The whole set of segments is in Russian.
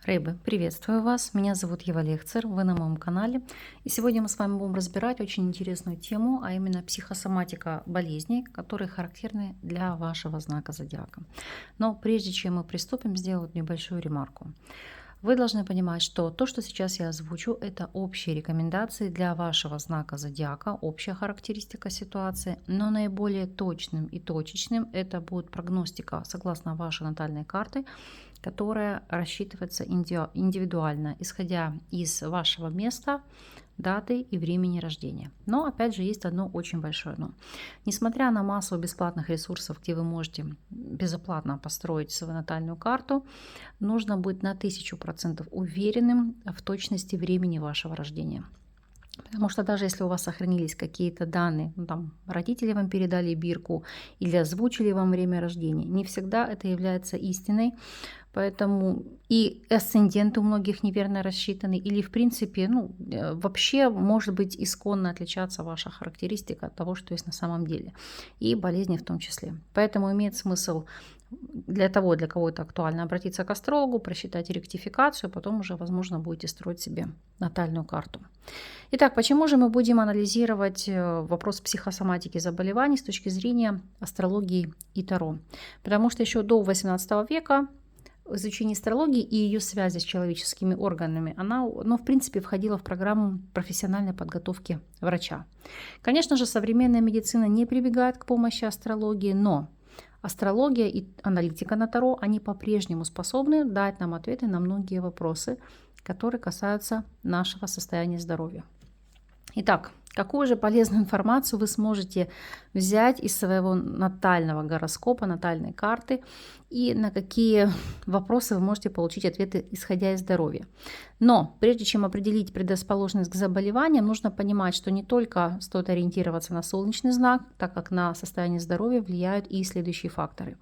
Рыбы, приветствую вас. Меня зовут Ева Лехцер, вы на моем канале. И сегодня мы с вами будем разбирать очень интересную тему, а именно психосоматика болезней, которые характерны для вашего знака зодиака. Но прежде чем мы приступим, сделать небольшую ремарку. Вы должны понимать, что то, что сейчас я озвучу, это общие рекомендации для вашего знака зодиака, общая характеристика ситуации, но наиболее точным и точечным это будет прогностика согласно вашей натальной карты, которая рассчитывается индивидуально, исходя из вашего места, даты и времени рождения. Но опять же есть одно очень большое но. Несмотря на массу бесплатных ресурсов, где вы можете безоплатно построить свою натальную карту, нужно быть на 1000% уверенным в точности времени вашего рождения. Потому что даже если у вас сохранились какие-то данные, там родители вам передали бирку или озвучили вам время рождения, не всегда это является истиной. Поэтому и асцендент у многих неверно рассчитаны, или в принципе, вообще может быть исконно отличаться ваша характеристика от того, что есть на самом деле. И болезни в том числе. Поэтому имеет смысл для того, для кого это актуально, обратиться к астрологу, просчитать ректификацию, потом уже, возможно, будете строить себе натальную карту. Итак, почему же мы будем анализировать вопрос психосоматики заболеваний с точки зрения астрологии и таро? Потому что еще до 18 века изучение астрологии и ее связи с человеческими органами, она, в принципе, входила в программу профессиональной подготовки врача. Конечно же, современная медицина не прибегает к помощи астрологии, но астрология и аналитика на таро, они по-прежнему способны дать нам ответы на многие вопросы, которые касаются нашего состояния здоровья. Итак, какую же полезную информацию вы сможете взять из своего натального гороскопа, натальной карты, и на какие вопросы вы можете получить ответы, исходя из здоровья. Но прежде чем определить предрасположенность к заболеваниям, нужно понимать, что не только стоит ориентироваться на солнечный знак, так как на состояние здоровья влияют и следующие факторы.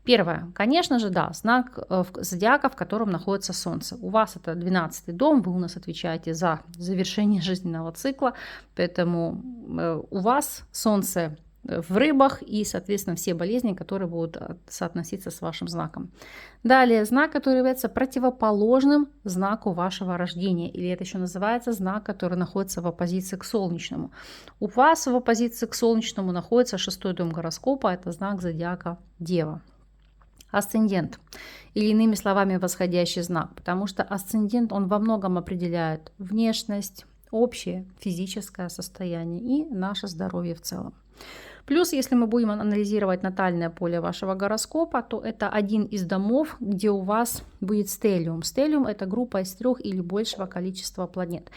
Первое. Конечно же, да, знак зодиака, в котором находится Солнце. У вас это 12-й дом, вы у нас отвечаете за завершение жизненного цикла, поэтому у вас Солнце в рыбах и, соответственно, все болезни, которые будут соотноситься с вашим знаком. Далее, знак, который является противоположным знаку вашего рождения, или это еще называется знак, который находится в оппозиции к солнечному. У вас в оппозиции к солнечному находится 6-й дом гороскопа, это знак зодиака Дева. Асцендент, или иными словами восходящий знак, потому что асцендент, он во многом определяет внешность, общее физическое состояние и наше здоровье в целом. Плюс, если мы будем анализировать натальное поле вашего гороскопа, то это один из домов, где у вас будет стеллиум. Стеллиум – это группа из 3 или большего количества планет.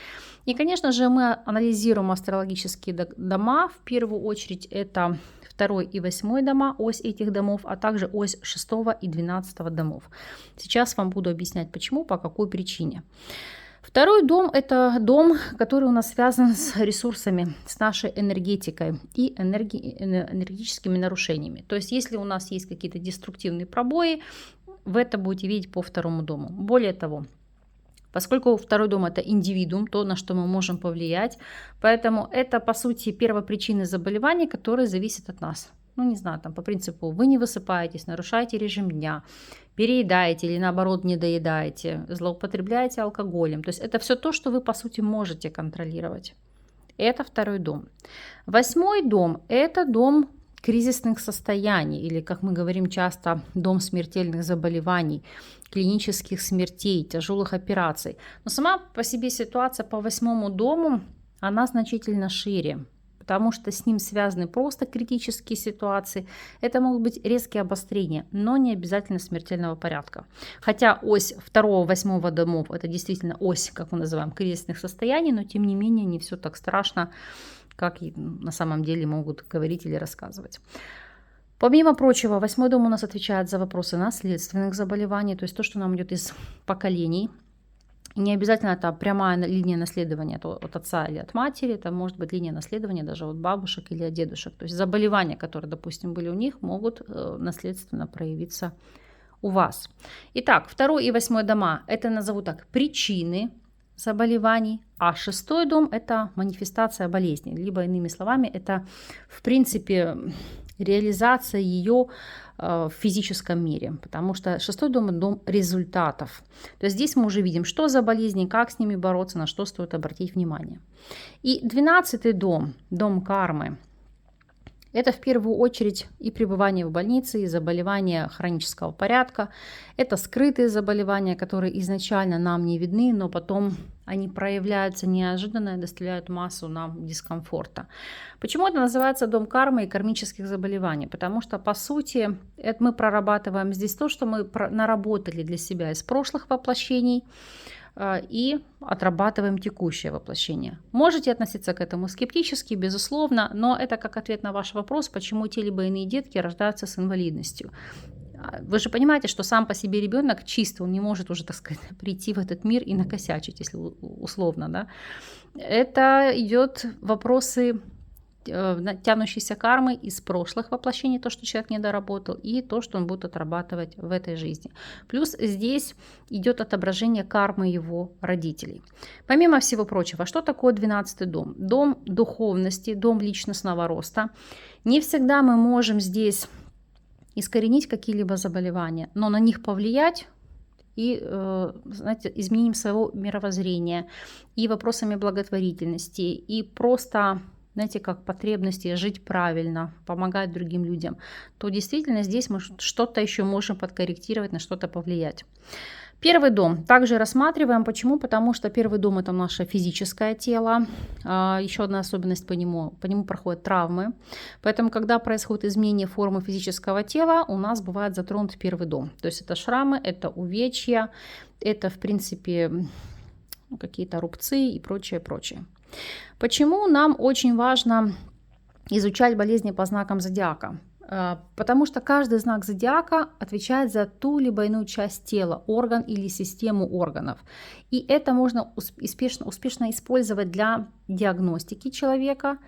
И, конечно же, мы анализируем астрологические дома. В первую очередь это 2 и 8 дома, ось этих домов, а также ось 6 и 12 домов. Сейчас вам буду объяснять, почему, по какой причине. Второй дом – это дом, который у нас связан с ресурсами, с нашей энергетикой и энергетическими нарушениями. То есть, если у нас есть какие-то деструктивные пробои, вы это будете видеть по 2 дому. Более того, поскольку 2 дом – это индивидуум, то, на что мы можем повлиять, поэтому это, по сути, первопричины заболеваний, которые зависят от нас. Не знаю, там по принципу вы не высыпаетесь, нарушаете режим дня, переедаете или наоборот недоедаете, злоупотребляете алкоголем. То есть это все то, что вы, по сути, можете контролировать. Это 2 дом. 8 дом – это дом кризисных состояний, или, как мы говорим часто, дом смертельных заболеваний, клинических смертей, тяжелых операций. Но сама по себе ситуация по 8 дому, она значительно шире, потому что с ним связаны просто критические ситуации. Это могут быть резкие обострения, но не обязательно смертельного порядка. Хотя ось 2-8 домов – это действительно ось, как мы называем, кризисных состояний, но тем не менее не все так страшно, как на самом деле могут говорить или рассказывать. Помимо прочего, 8 дом у нас отвечает за вопросы наследственных заболеваний, то есть то, что нам идет из поколений. Не обязательно это прямая линия наследования от отца или от матери, это может быть линия наследования даже от бабушек или от дедушек. То есть заболевания, которые, допустим, были у них, могут наследственно проявиться у вас. Итак, 2 и 8 дома – это, назову так, причины заболеваний, а 6 дом – это манифестация болезни, либо, иными словами, это, в принципе, реализация ее в физическом мире, потому что 6-й дом – это дом результатов. То есть здесь мы уже видим, что за болезни, как с ними бороться, на что стоит обратить внимание. И 12-й дом, дом кармы, это в первую очередь и пребывание в больнице, и заболевания хронического порядка. Это скрытые заболевания, которые изначально нам не видны, но потом они проявляются неожиданно и доставляют массу нам дискомфорта. Почему это называется дом кармы и кармических заболеваний? Потому что, по сути, это мы прорабатываем здесь то, что мы наработали для себя из прошлых воплощений, и отрабатываем текущее воплощение. Можете относиться к этому скептически, безусловно, но это как ответ на ваш вопрос, почему те либо иные детки рождаются с инвалидностью. Вы же понимаете, что сам по себе ребенок чисто, он не может уже, так сказать, прийти в этот мир и накосячить, если условно, да. Это идет вопросы тянущейся кармы из прошлых воплощений, то, что человек не доработал, и то, что он будет отрабатывать в этой жизни. Плюс здесь идет отображение кармы его родителей. Помимо всего прочего, что такое 12-й дом? Дом духовности, дом личностного роста. Не всегда мы можем здесь искоренить какие-либо заболевания, но на них повлиять и, знаете, изменением своего мировоззрения, и вопросами благотворительности, и просто, знаете, как потребности жить правильно, помогать другим людям, то действительно здесь мы что-то еще можем подкорректировать, на что-то повлиять. Первый дом также рассматриваем. Почему? Потому что первый дом – это наше физическое тело. Еще одна особенность по нему проходят травмы. Поэтому, когда происходит изменение формы физического тела, у нас бывает затронут первый дом. То есть это шрамы, это увечья, это, в принципе, какие-то рубцы и прочее, прочее. Почему нам очень важно изучать болезни по знакам зодиака? Потому что каждый знак зодиака отвечает за ту либо иную часть тела, орган или систему органов. И это можно успешно использовать для диагностики человека.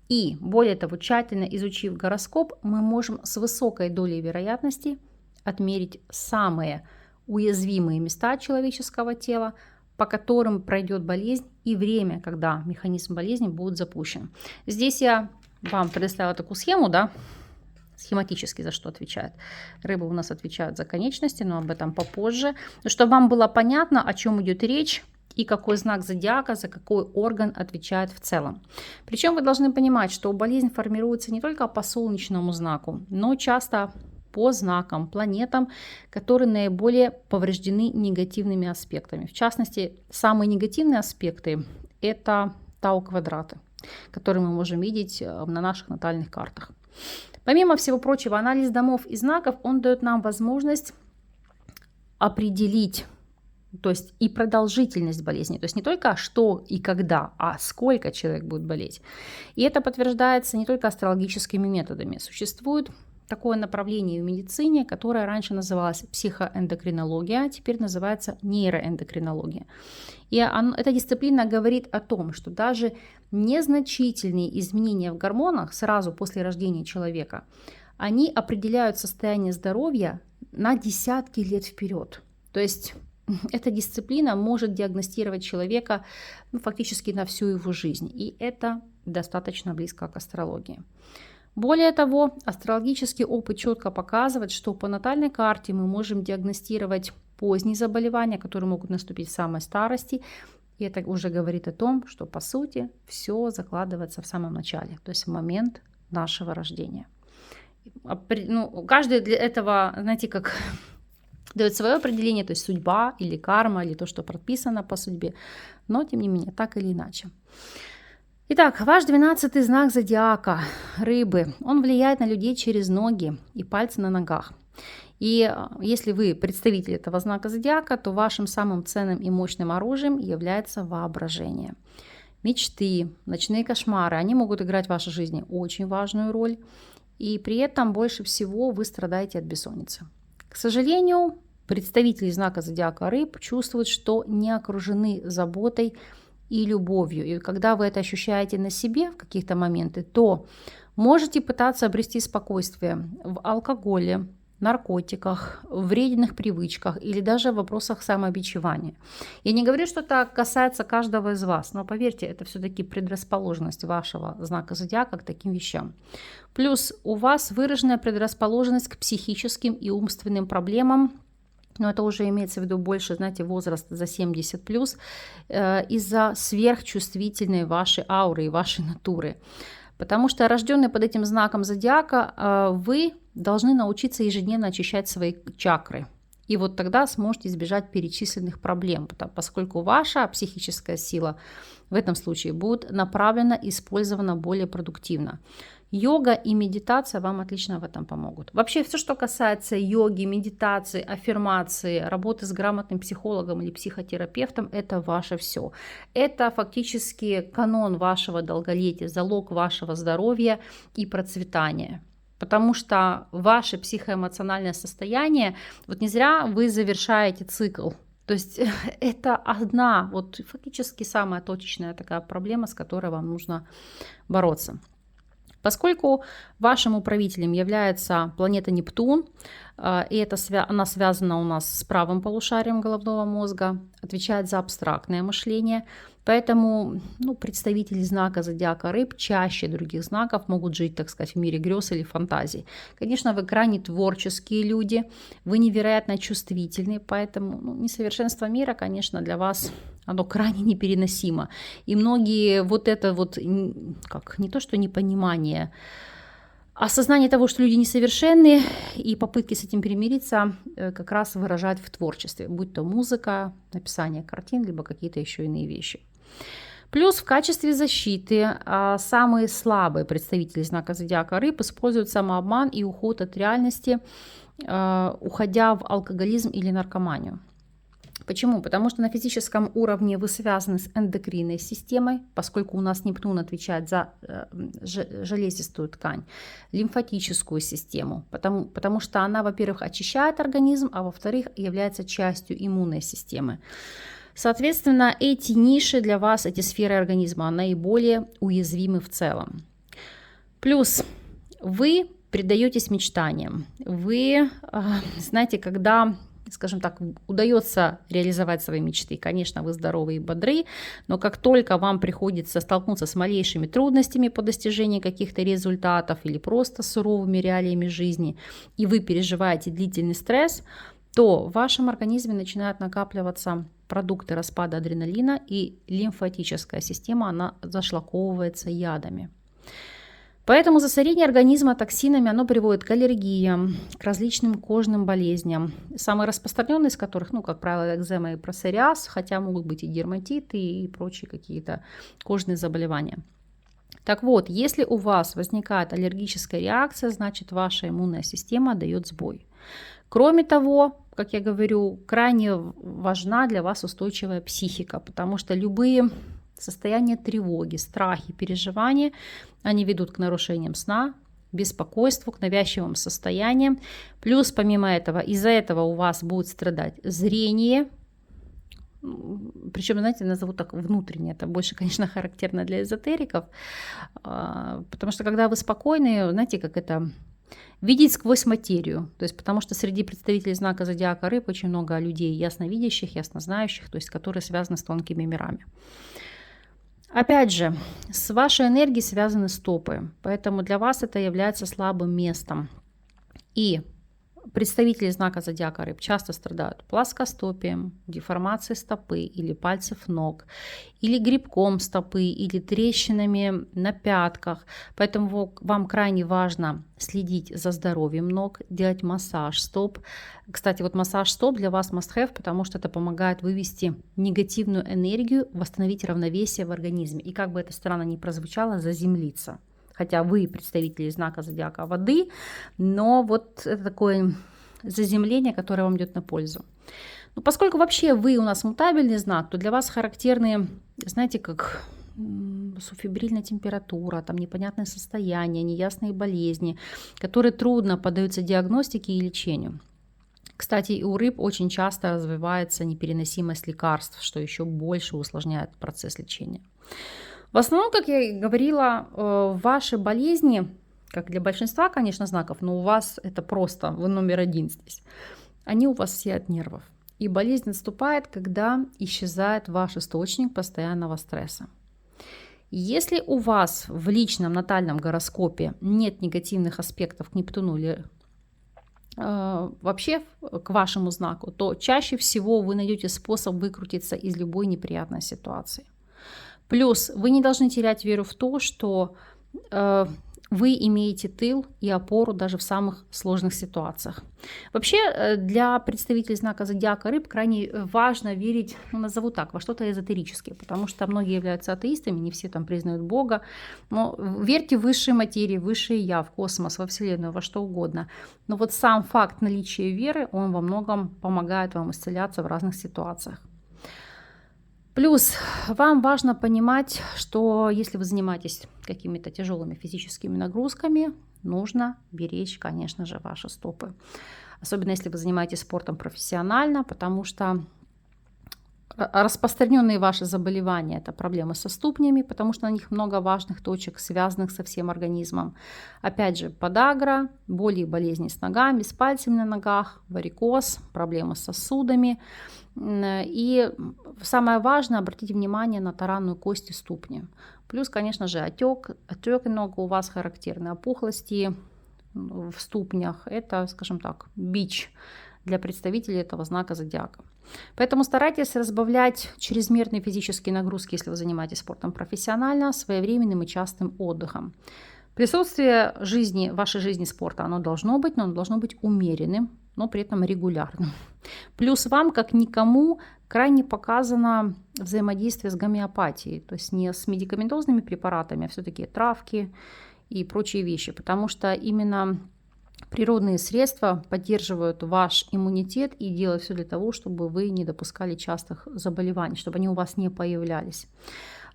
И более того, тщательно изучив гороскоп, мы можем с высокой долей вероятности отмерить самые уязвимые места человеческого тела, по которым пройдет болезнь и время, когда механизм болезни будет запущен. Здесь я вам предоставила такую схему, да, схематически за что отвечает. Рыбы у нас отвечают за конечности, но об этом попозже. Но чтобы вам было понятно, о чем идет речь и какой знак зодиака за какой орган отвечает в целом. Причем вы должны понимать, что болезнь формируется не только по солнечному знаку, но часто по знакам, планетам, которые наиболее повреждены негативными аспектами. В частности, самые негативные аспекты – это тау-квадраты, которые мы можем видеть на наших натальных картах. Помимо всего прочего, анализ домов и знаков, он дает нам возможность определить, то есть и продолжительность болезни. То есть не только что и когда, а сколько человек будет болеть. И это подтверждается не только астрологическими методами. Существует такое направление в медицине, которое раньше называлось психоэндокринология, а теперь называется нейроэндокринология. И эта дисциплина говорит о том, что даже незначительные изменения в гормонах сразу после рождения человека, они определяют состояние здоровья на десятки лет вперед. То есть эта дисциплина может диагностировать человека фактически на всю его жизнь. И это достаточно близко к астрологии. Более того, астрологический опыт четко показывает, что по натальной карте мы можем диагностировать поздние заболевания, которые могут наступить в самой старости. И это уже говорит о том, что по сути все закладывается в самом начале, то есть в момент нашего рождения. Каждый для этого, знаете, как дает свое определение, то есть судьба или карма, или то, что прописано по судьбе, но тем не менее, так или иначе. Итак, ваш 12-й знак зодиака, рыбы, он влияет на людей через ноги и пальцы на ногах. И если вы представитель этого знака зодиака, то вашим самым ценным и мощным оружием является воображение. Мечты, ночные кошмары, они могут играть в вашей жизни очень важную роль. И при этом больше всего вы страдаете от бессонницы. К сожалению, представители знака зодиака рыб чувствуют, что не окружены заботой и любовью. И когда вы это ощущаете на себе в каких-то моменты, то можете пытаться обрести спокойствие в алкоголе, наркотиках, вредных привычках или даже в вопросах самобичевания. Я не говорю, что это касается каждого из вас, но поверьте, это все-таки предрасположенность вашего знака зодиака к таким вещам. Плюс у вас выраженная предрасположенность к психическим и умственным проблемам, но это уже имеется в виду больше, знаете, возраст за 70+, из-за сверхчувствительной вашей ауры и вашей натуры. Потому что рожденные под этим знаком зодиака, вы должны научиться ежедневно очищать свои чакры. И вот тогда сможете избежать перечисленных проблем, поскольку ваша психическая сила в этом случае будет направлена и использована более продуктивно. Йога и медитация вам отлично в этом помогут. Вообще все, что касается йоги, медитации, аффирмации, работы с грамотным психологом или психотерапевтом, это ваше все. Это фактически канон вашего долголетия, залог вашего здоровья и процветания. Потому что ваше психоэмоциональное состояние, вот не зря вы завершаете цикл. То есть это одна, вот фактически самая точечная такая проблема, с которой вам нужно бороться. Поскольку вашим управителем является планета Нептун, и она связана у нас с правым полушарием головного мозга, отвечает за абстрактное мышление, поэтому представители знака зодиака Рыб чаще других знаков могут жить, так сказать, в мире грез или фантазий. Конечно, вы крайне творческие люди, вы невероятно чувствительны, поэтому несовершенство мира, конечно, для вас оно крайне непереносимо. И многие вот это вот, как не то что непонимание, осознание того, что люди несовершенны, и попытки с этим примириться как раз выражать в творчестве, будь то музыка, написание картин, либо какие-то еще иные вещи. Плюс в качестве защиты самые слабые представители знака зодиака Рыб используют самообман и уход от реальности, уходя в алкоголизм или наркоманию. Почему? Потому что на физическом уровне вы связаны с эндокринной системой, поскольку у нас Нептун отвечает за железистую ткань, лимфатическую систему, потому что она, во-первых, очищает организм, а во-вторых, является частью иммунной системы. Соответственно, эти ниши для вас, эти сферы организма, наиболее уязвимы в целом. Плюс вы предаетесь мечтаниям. Вы, знаете, когда, скажем так, удается реализовать свои мечты, конечно, вы здоровы и бодры, но как только вам приходится столкнуться с малейшими трудностями по достижению каких-то результатов или просто суровыми реалиями жизни, и вы переживаете длительный стресс, то в вашем организме начинают накапливаться продукты распада адреналина, и лимфатическая система, она зашлаковывается ядами. Поэтому засорение организма токсинами, оно приводит к аллергиям, к различным кожным болезням, самые распространенные из которых, как правило, экзема и псориаз, хотя могут быть и дерматиты, и прочие какие-то кожные заболевания. Так вот, если у вас возникает аллергическая реакция, значит, ваша иммунная система дает сбой. Кроме того, как я говорю, крайне важна для вас устойчивая психика, потому что любые состояния тревоги, страхи, переживания, они ведут к нарушениям сна, беспокойству, к навязчивым состояниям. Плюс, помимо этого, из-за этого у вас будет страдать зрение. Причем, знаете, назову так внутреннее. Это больше, конечно, характерно для эзотериков. Потому что когда вы спокойны, знаете, как это... видеть сквозь материю, то есть потому что среди представителей знака зодиака Рыб очень много людей ясновидящих, яснознающих, то есть которые связаны с тонкими мирами. Опять же, с вашей энергией связаны стопы, поэтому для вас это является слабым местом. И представители знака зодиака Рыб часто страдают плоскостопием, деформацией стопы или пальцев ног, или грибком стопы, или трещинами на пятках. Поэтому вам крайне важно следить за здоровьем ног, делать массаж стоп. Кстати, вот массаж стоп для вас must have, потому что это помогает вывести негативную энергию, восстановить равновесие в организме. И как бы это странно ни прозвучало, заземлиться. Хотя вы представители знака зодиака воды, но вот это такое заземление, которое вам идет на пользу. Но поскольку вообще вы у нас мутабельный знак, то для вас характерны, знаете, как субфебрильная температура, там непонятное состояние, неясные болезни, которые трудно поддаются диагностике и лечению. Кстати, и у рыб очень часто развивается непереносимость лекарств, что еще больше усложняет процесс лечения. В основном, как я и говорила, ваши болезни, как для большинства, конечно, знаков, но у вас это просто, вы номер один здесь. Они у вас все от нервов. И болезнь наступает, когда исчезает ваш источник постоянного стресса. Если у вас в личном натальном гороскопе нет негативных аспектов к Нептуну или вообще к вашему знаку, то чаще всего вы найдете способ выкрутиться из любой неприятной ситуации. Плюс вы не должны терять веру в то, что вы имеете тыл и опору даже в самых сложных ситуациях. Вообще для представителей знака зодиака Рыб крайне важно верить, назову так, во что-то эзотерическое, потому что многие являются атеистами, не все там признают Бога. Но верьте в высшие материи, в высшее я, в космос, во Вселенную, во что угодно. Но вот сам факт наличия веры, он во многом помогает вам исцеляться в разных ситуациях. Плюс вам важно понимать, что если вы занимаетесь какими-то тяжелыми физическими нагрузками, нужно беречь, конечно же, ваши стопы. Особенно если вы занимаетесь спортом профессионально, потому что распространенные ваши заболевания – это проблемы со ступнями, потому что на них много важных точек, связанных со всем организмом. Опять же, подагра, боли и болезни с ногами, с пальцами на ногах, варикоз, проблемы с сосудами. И самое важное – обратите внимание на таранную кость и ступни. Плюс, конечно же, отек ног у вас характерны, опухлости в ступнях – это, скажем так, бич для представителей этого знака зодиака. Поэтому старайтесь разбавлять чрезмерные физические нагрузки, если вы занимаетесь спортом профессионально, своевременным и частым отдыхом. Присутствие вашей жизни спорта, оно должно быть, но оно должно быть умеренным, но при этом регулярным. Плюс вам, как никому, крайне показано взаимодействие с гомеопатией, то есть не с медикаментозными препаратами, а все-таки травки и прочие вещи, потому что именно природные средства поддерживают ваш иммунитет и делают все для того, чтобы вы не допускали частых заболеваний, чтобы они у вас не появлялись.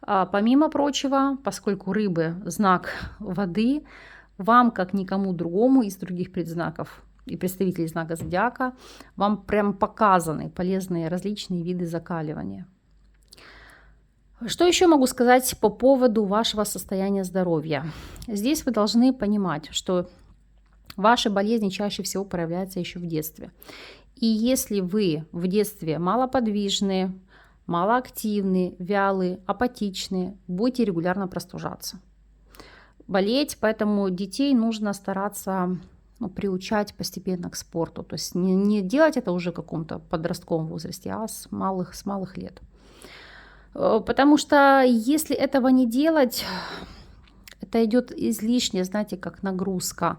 Помимо прочего, поскольку рыбы – знак воды, вам, как никому другому из других предзнаков и представителей знака зодиака, вам прям показаны полезные различные виды закаливания. Что еще могу сказать по поводу вашего состояния здоровья? Здесь вы должны понимать, что ваши болезни чаще всего проявляются еще в детстве. И если вы в детстве малоподвижны, малоактивны, вялые, апатичны, будете регулярно простужаться, болеть, поэтому детей нужно стараться приучать постепенно к спорту. То есть не делать это уже в каком-то подростковом возрасте, а с малых лет. Потому что если этого не делать, это идет излишне, знаете, как нагрузка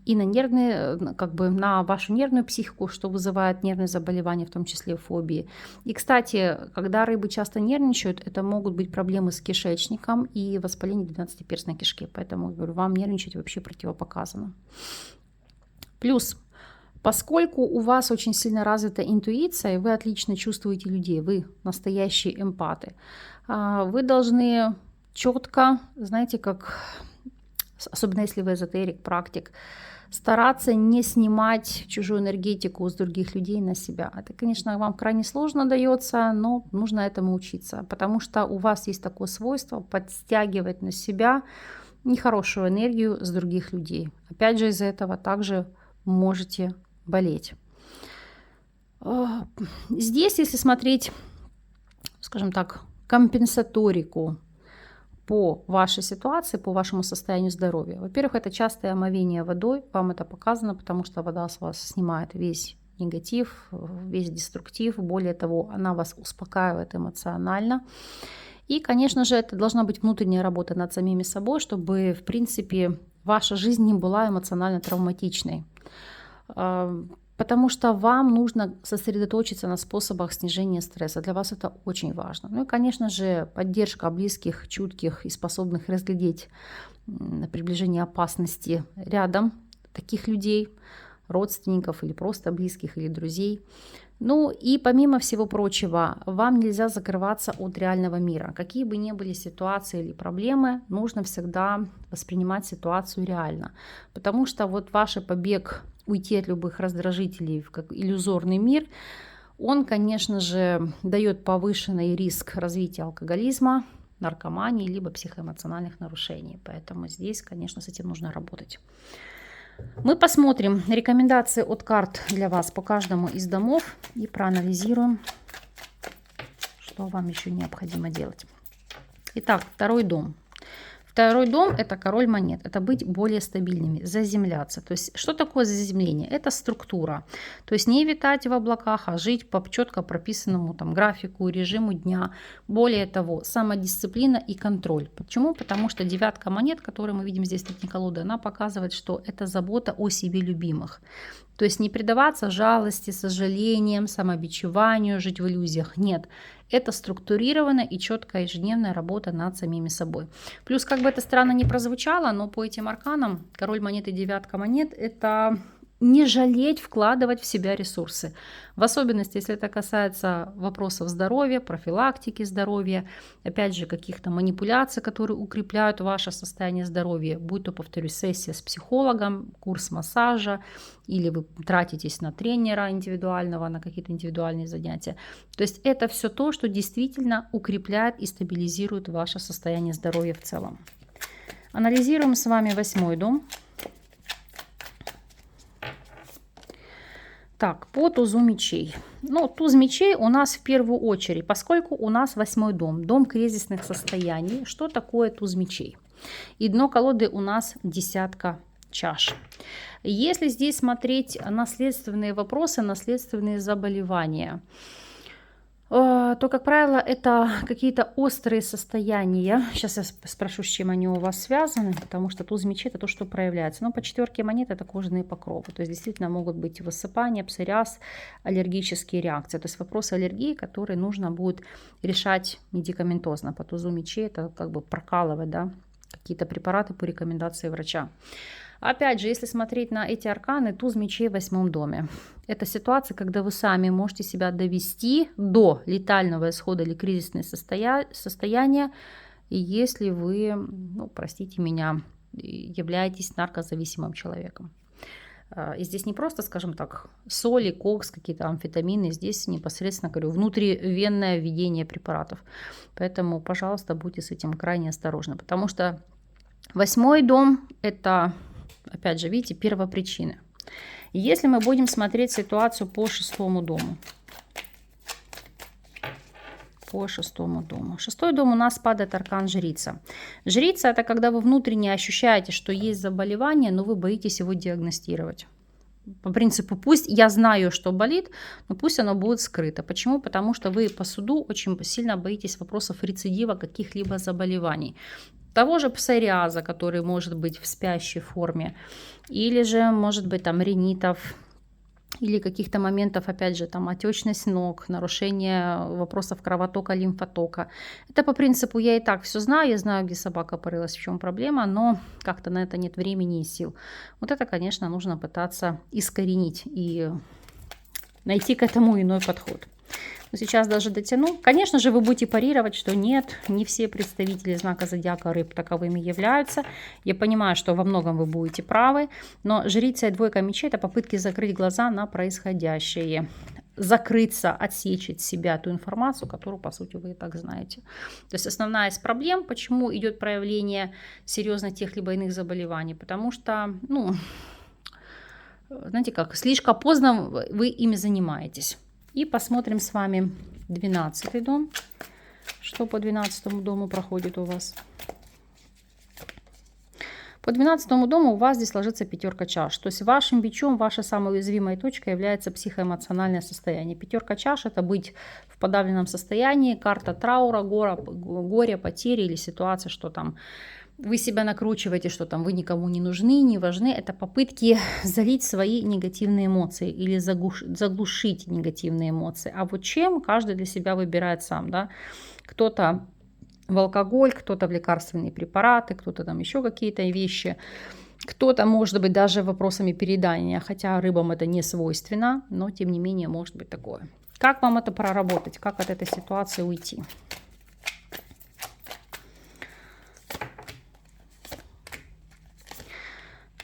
и на нервные, на вашу нервную психику, что вызывает нервные заболевания, в том числе фобии. И, кстати, когда рыбы часто нервничают, это могут быть проблемы с кишечником и воспаление 12-перстной кишки. Поэтому, говорю, вам нервничать вообще противопоказано. Плюс, поскольку у вас очень сильно развита интуиция, вы отлично чувствуете людей, вы настоящие эмпаты, вы должны четко, знаете, особенно если вы эзотерик, практик, стараться не снимать чужую энергетику с других людей на себя. Это, конечно, вам крайне сложно дается, но нужно этому учиться, потому что у вас есть такое свойство подстягивать на себя нехорошую энергию с других людей. Опять же, из-за этого также можете болеть. Здесь, если смотреть, скажем так, компенсаторику по вашей ситуации, по вашему состоянию здоровья. Во-первых, это частое омовение водой. Вам это показано, потому что вода с вас снимает весь негатив, весь деструктив. Более того, она вас успокаивает эмоционально. И, конечно же, это должна быть внутренняя работа над самими собой, чтобы, в принципе, ваша жизнь не была эмоционально травматичной. Потому что вам нужно сосредоточиться на способах снижения стресса. Для вас это очень важно. Ну и, конечно же, поддержка близких, чутких и способных разглядеть приближение опасности рядом таких людей, родственников или просто близких или друзей. Ну и помимо всего прочего, вам нельзя закрываться от реального мира. Какие бы ни были ситуации или проблемы, нужно всегда воспринимать ситуацию реально. Потому что вот ваш побег, уйти от любых раздражителей в как иллюзорный мир, он, конечно же, дает повышенный риск развития алкоголизма, наркомании, либо психоэмоциональных нарушений. Поэтому здесь, конечно, с этим нужно работать. Мы посмотрим рекомендации от карт для вас по каждому из домов и проанализируем, что вам еще необходимо делать. Итак, второй дом. Второй дом – это король монет. Это быть более стабильными, заземляться. То есть, что такое заземление? Это структура. То есть, не витать в облаках, а жить по четко прописанному там, графику, режиму дня. Более того, самодисциплина и контроль. Почему? Потому что девятка монет, которую мы видим здесь на дне колоды, она показывает, что это забота о себе любимых. То есть не предаваться жалости, сожалениям, самобичеванию, жить в иллюзиях. Нет, это структурированная и четкая ежедневная работа над самими собой. Плюс, как бы это странно ни прозвучало, но по этим арканам король монет и девятка монет – это не жалеть, вкладывать в себя ресурсы. В особенности, если это касается вопросов здоровья, профилактики здоровья, опять же, каких-то манипуляций, которые укрепляют ваше состояние здоровья, будь то, повторюсь, сессия с психологом, курс массажа, или вы тратитесь на тренера индивидуального, на какие-то индивидуальные занятия. То есть это все то, что действительно укрепляет и стабилизирует ваше состояние здоровья в целом. Анализируем с вами 8-й дом. Так, по тузу мечей. Ну, туз мечей у нас в первую очередь, поскольку у нас 8-й дом, дом кризисных состояний. Что такое туз мечей? И дно колоды у нас десятка чаш. Если здесь смотреть наследственные вопросы, наследственные заболевания, то, как правило, это какие-то острые состояния. Сейчас я спрошу, с чем они у вас связаны, потому что туз мечей – это то, что проявляется. Но по четверке монет это кожаные покровы. То есть действительно могут быть высыпания, псориаз, аллергические реакции. То есть вопросы аллергии, которые нужно будет решать медикаментозно. По тузу мечей это как бы прокалывать, да, какие-то препараты по рекомендации врача. Опять же, если смотреть на эти арканы, туз мечей в 8-м доме. Это ситуация, когда вы сами можете себя довести до летального исхода или кризисного состояния, если вы, ну, простите меня, являетесь наркозависимым человеком. И здесь не просто, скажем так, соли, кокс, какие-то амфетамины. Здесь непосредственно, говорю, внутривенное введение препаратов. Поэтому, пожалуйста, будьте с этим крайне осторожны. Потому что 8-й дом – это, опять же, видите, первопричина. Если мы будем смотреть ситуацию по 6-му дому. По 6-му дому. 6-й дом у нас падает аркан жрица. Жрица – это когда вы внутренне ощущаете, что есть заболевание, но вы боитесь его диагностировать. По принципу, пусть я знаю, что болит, но пусть оно будет скрыто. Почему? Потому что вы по суду очень сильно боитесь вопросов рецидива каких-либо заболеваний. Того же псориаза, который может быть в спящей форме, или же, может быть, там ринитов, или каких-то моментов, опять же, там отечность ног, нарушение вопросов кровотока, лимфотока. Это по принципу я и так все знаю, я знаю, где собака порылась, в чем проблема, но как-то на это нет времени и сил. Вот это, конечно, нужно пытаться искоренить и найти к этому иной подход. Но сейчас даже дотяну. Конечно же, вы будете парировать, что нет, не все представители знака зодиака рыб таковыми являются. Я понимаю, что во многом вы будете правы, но жрица и двойка мечей – это попытки закрыть глаза на происходящее. Закрыться, отсечь от себя ту информацию, которую, по сути, вы и так знаете. То есть основная из проблем, почему идет проявление серьезно тех либо иных заболеваний, потому что, ну, знаете как, слишком поздно вы ими занимаетесь. И посмотрим с вами 12-й дом. Что по 12-му дому проходит у вас? По 12-му дому у вас здесь ложится пятерка чаш. То есть вашим бичом, вашей самой уязвимой точкой является психоэмоциональное состояние. Пятерка чаш – это быть в подавленном состоянии, карта траура, горя, потери или ситуация, что там вы себя накручиваете, что там вы никому не нужны, не важны. Это попытки залить свои негативные эмоции или заглушить негативные эмоции. А вот чем каждый для себя выбирает сам. Да? Кто-то в алкоголь, кто-то в лекарственные препараты, кто-то там еще какие-то вещи. Кто-то, может быть, даже вопросами переедания, хотя рыбам это не свойственно, но тем не менее может быть такое. Как вам это проработать? Как от этой ситуации уйти?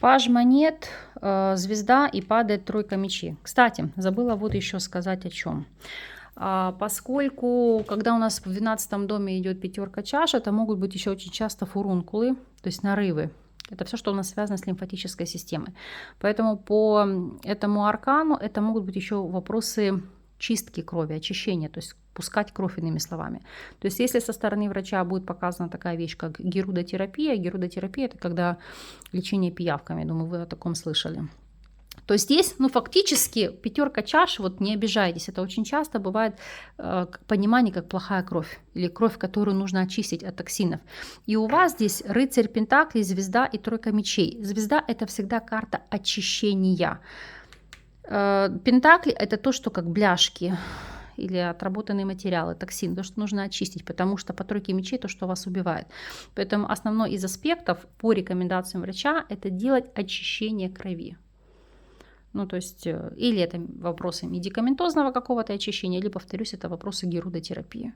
Паж монет, звезда и падает тройка мечей. Кстати, забыла вот еще сказать о чем. Поскольку, когда у нас в 12 доме идет пятерка чаш, это могут быть еще очень часто фурункулы, то есть нарывы. Это все, что у нас связано с лимфатической системой. Поэтому по этому аркану это могут быть еще вопросы чистки крови, очищения, то есть пускать кровь, иными словами. То есть если со стороны врача будет показана такая вещь, как герудотерапия, герудотерапия – это когда лечение пиявками, думаю, вы о таком слышали. То есть здесь, фактически пятерка чаш, вот не обижайтесь, это очень часто бывает понимание, как плохая кровь или кровь, которую нужно очистить от токсинов. И у вас здесь рыцарь пентаклей, звезда и тройка мечей. Звезда – это всегда карта очищения. Пентакли – это то, что как бляшки или отработанные материалы, токсин, то, что нужно очистить, потому что по тройке мечей то, что вас убивает. Поэтому основной из аспектов по рекомендациям врача – это делать очищение крови. То есть, или это вопросы медикаментозного какого-то очищения, или, повторюсь, это вопросы герудотерапии.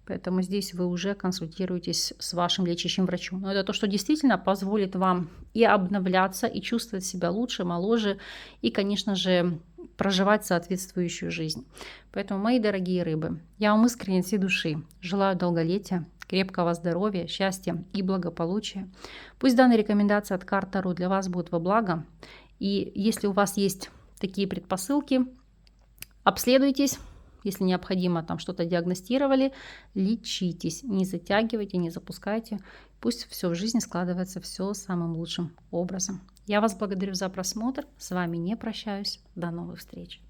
Поэтому здесь вы уже консультируетесь с вашим лечащим врачом. Но это то, что действительно позволит вам и обновляться, и чувствовать себя лучше, моложе, и, конечно же, проживать соответствующую жизнь. Поэтому, мои дорогие рыбы, я вам искренне от всей души желаю долголетия, крепкого здоровья, счастья и благополучия. Пусть данные рекомендации от карт Таро для вас будут во благо. И если у вас есть такие предпосылки, обследуйтесь. Если необходимо, там что-то диагностировали, лечитесь, не затягивайте, не запускайте. Пусть все в жизни складывается все самым лучшим образом. Я вас благодарю за просмотр. С вами не прощаюсь. До новых встреч.